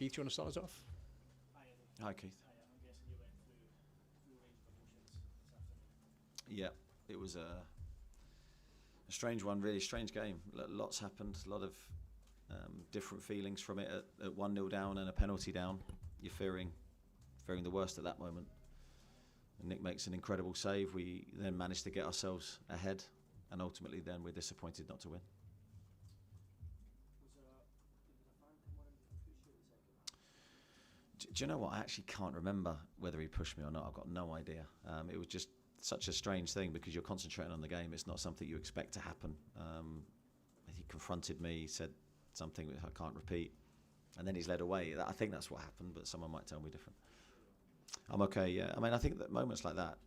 Keith, do you want to start us off? Hi, Keith. I'm guessing you went through a range of emotions this afternoon. Yeah, it was a strange one, really strange game. Lots happened, a lot of different feelings from it at 1-0 down and a penalty down. You're fearing the worst at that moment. And Nick makes an incredible save. We then managed to get ourselves ahead, and ultimately then we're disappointed not to win. Was there a fan come on and push you in the second half? Do you know what? I actually can't remember whether he pushed me or not. I've got no idea. It was just such a strange thing because you're concentrating on the game. It's not something you expect to happen. He confronted me, said something which I can't repeat, and then he's led away. I think that's what happened, but someone might tell me different. I'm okay, yeah. I mean, I think that moments like that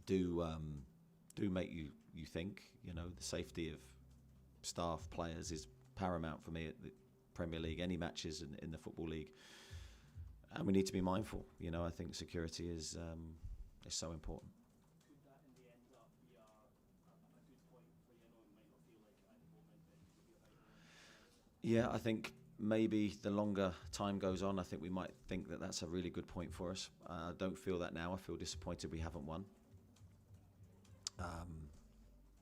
do make you think. You know, the safety of staff, players is paramount for me at the Premier League, any matches in the Football League. And we need to be mindful. You know, I think security is so important. Could that in the end up be a good point for you? I know it might not feel like it at the moment, but it could be a right moment. Yeah, I think maybe the longer time goes on, I think we might think that that's a really good point for us. I don't feel that now. I feel disappointed we haven't won.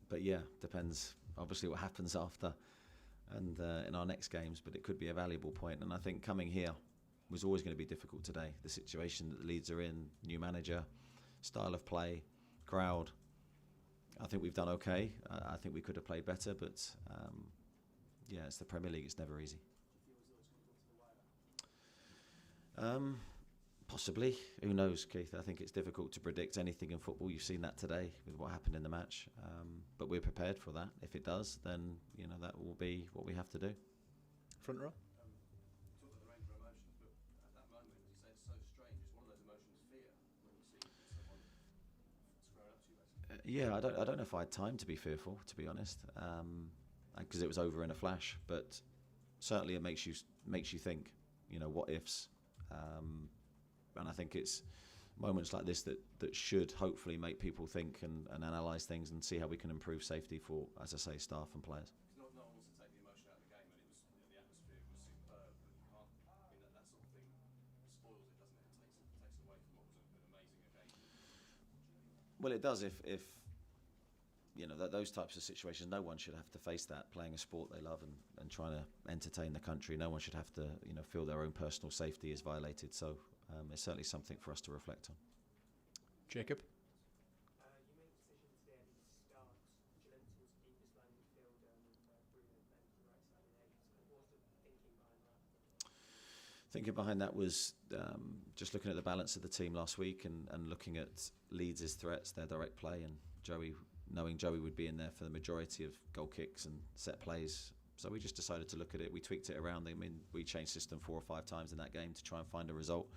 But yeah, depends obviously what happens after and in our next games, but it could be a valuable point. And I think coming here was always going to be difficult today. The situation that the Leeds are in, new manager, style of play, crowd. I think we've done okay. I think we could have played better, but yeah, it's the Premier League. It's never easy. Do you feel as though it's going to go to the wire? Possibly. Who knows, Keith? I think it's difficult to predict anything in football. You've seen that today with what happened in the match. But we're prepared for that. If it does, then you know that will be what we have to do. Front row. Talk about the range of emotions, but at that moment, as you say, it's so strange. It's one of those emotions, fear, when you see someone squaring up to you, basically. Yeah, I don't know if I had time to be fearful, to be honest, because it was over in a flash. But certainly, it makes you think. You know, what ifs. And I think it's moments like this that should hopefully make people think and analyse things and see how we can improve safety for, as I say, staff and players. Because no one wants to take the emotion out of the game, and it was, you know, the atmosphere was superb, but you can't. I mean, that sort of thing spoils it, doesn't it? It takes away from what was an amazing occasion. Well, it does if you know those types of situations. No one should have to face that playing a sport they love and trying to entertain the country. No one should have to feel their own personal safety is violated. So it's certainly something for us to reflect on. Jacob. You made a decision today at the start. Joelinton was deepest line midfielder and Bruno then to the right side of the edge. What was the thinking behind that? Thinking behind that was just looking at the balance of the team last week and looking at Leeds' threats, their direct play, and knowing Joey would be in there for the majority of goal kicks and set plays. So we just decided to look at it. We tweaked it around. I mean, we changed system 4 or 5 times in that game to try and find a result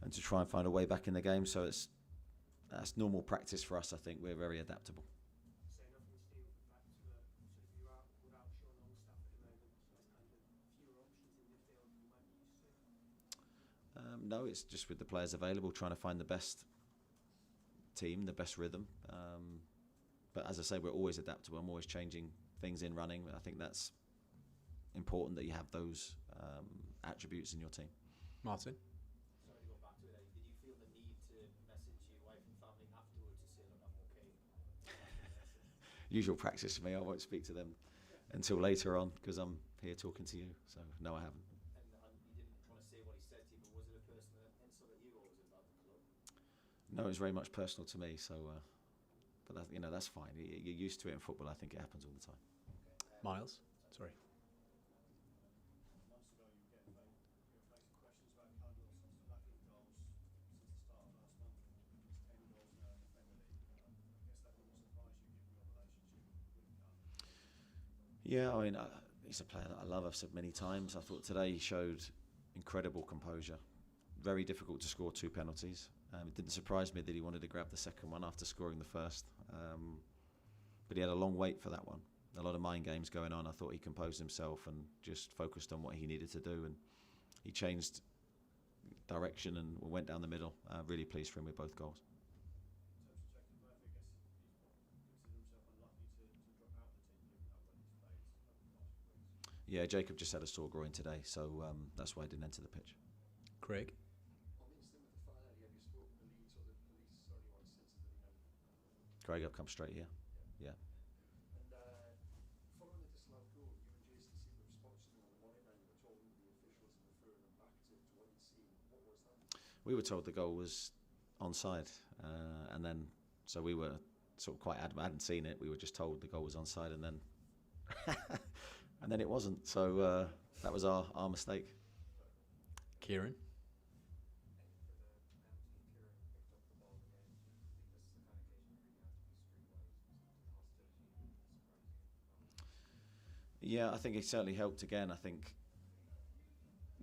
and to try and find a way back in the game. So that's normal practice for us. I think we're very adaptable. So nothing to do with the fact that sort of you're out without Sean Longstaff at the moment, so there's kind of fewer options in midfield than you might be used to? No, it's just with the players available, trying to find the best team, the best rhythm. But as I say, we're always adaptable. I'm always changing things in running. I think that's important that you have those attributes in your team. Martin. Sorry to go back to it. Did you feel the need to message your wife and family afterwards to say, look, I'm okay? Usual practice for me. I won't speak to them until later on because I'm here talking to you. So no, I haven't. And you didn't want to say what he said to you, but was it a personal insult at you or was it about the club? No, it's very much personal to me. So, but that, that's fine. You're used to it in football. I think it happens all the time. Miles. Sorry. Months ago, you were facing questions about Callum's lack of goals since the start of last month. He's 10 goals now in the Premier League. I guess that wouldn't surprise you given your relationship with Callum. Yeah, I mean, he's a player that I love. I've said many times. I thought today he showed incredible composure. Very difficult to score 2 penalties. It didn't surprise me that he wanted to grab the second one after scoring the first. But he had a long wait for that one. A lot of mind games going on. I thought he composed himself and just focused on what he needed to do. And he changed direction and went down the middle. Really pleased for him with both goals. In terms of Jacob Murphy, I guess he's considered himself unlucky to drop out of the team given how well he's played over the past few weeks. Yeah, Jacob just had a sore groin today, so that's why he didn't enter the pitch. Craig. Craig, I've come straight here. Yeah. And following the disallowed goal, you and Jason seemed to have spotted something on the monitor, and you were talking to the officials and referring them back to what you'd seen. What was that? We were told the goal was onside, and then so we were sort of quite adamant. I hadn't seen it. We were just told the goal was onside, and then and then it wasn't. So that was our mistake. Kieran. Yeah, I think it certainly helped again. I think,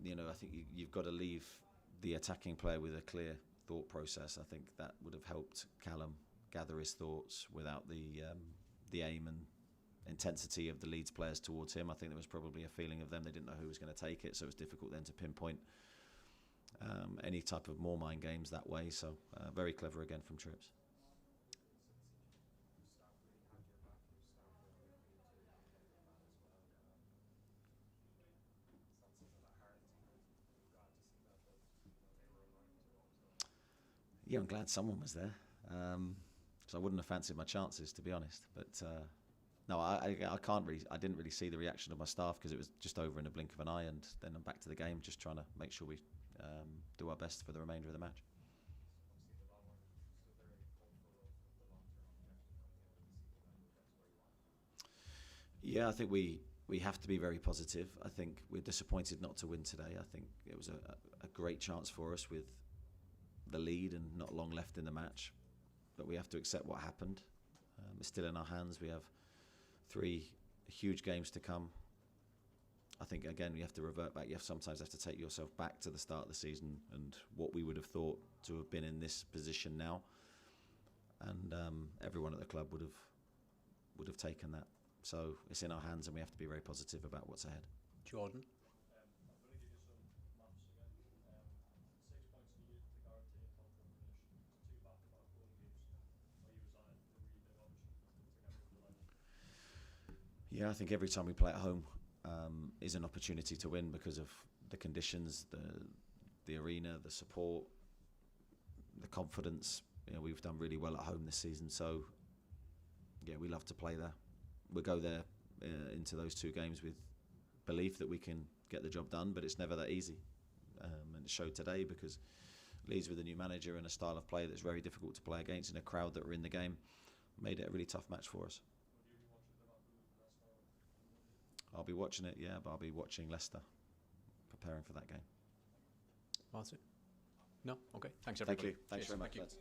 I think you've got to leave the attacking player with a clear thought process. I think that would have helped Callum gather his thoughts without the aim and intensity of the Leeds players towards him. I think there was probably a feeling of them. They didn't know who was going to take it, so it was difficult then to pinpoint any type of more mind games that way. So very clever again from Trips. Yeah, I'm glad someone was there. So I wouldn't have fancied my chances, to be honest. But no, I can't really. I didn't really see the reaction of my staff because it was just over in a blink of an eye, and then I'm back to the game, just trying to make sure we do our best for the remainder of the match. Yeah, I think we have to be very positive. I think we're disappointed not to win today. I think it was a great chance for us with the lead and not long left in the match, but we have to accept what happened. It's still in our hands. We have 3 huge games to come. I think again you have to revert back. You sometimes have to take yourself back to the start of the season and what we would have thought to have been in this position now, and everyone at the club would have taken that. So it's in our hands, and we have to be very positive about what's ahead. Jordan. I'm going to give you some maths again. 6 points in the year to guarantee a top 4 finish. 2 back-to-back home games where you resigned with a really big opportunity to get over the line. Yeah, I think every time we play at home is an opportunity to win because of the conditions, the arena, the support, the confidence. We've done really well at home this season, so yeah, we love to play there. We'll go there into those 2 games with belief that we can get the job done, but it's never that easy. And it showed today because Leeds with a new manager and a style of play that's very difficult to play against, and a crowd that were in the game made it a really tough match for us. I'll be watching it, yeah, but I'll be watching Leicester, preparing for that game. Martin. No. Okay. Thanks everybody. Thank you. Thanks Cheers. very much, Thank you. lads.